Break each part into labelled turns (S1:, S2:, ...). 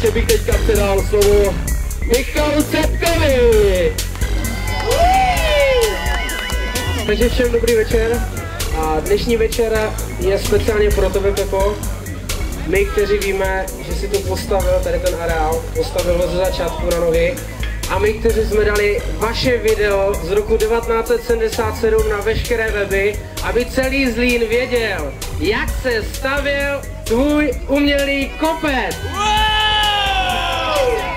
S1: ještě bych teďka předal slovo Michalu Cepkovi. Takže všem dobrý večer. A dnešní večer je speciálně pro tebe, Pepo. My, kteří víme, že si to postavil, tady ten areál, postavil ho ze začátku na nohy. A my, kteří jsme dali vaše video z roku 1977 na veškeré weby, aby celý Zlín věděl, jak se stavěl tvůj umělý kopec.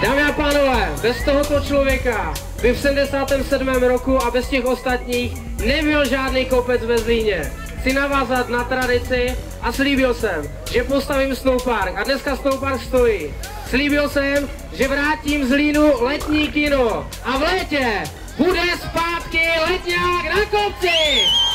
S1: Dámy a pánové, bez tohoto člověka by v 77. roku a bez těch ostatních nebyl žádný kopec ve Zlíně. Chci navázat na tradici a slíbil jsem, že postavím snowpark a dneska snowpark stojí. Slíbil jsem, že vrátím Zlínu letní kino a v létě bude zpátky letňák na kopci!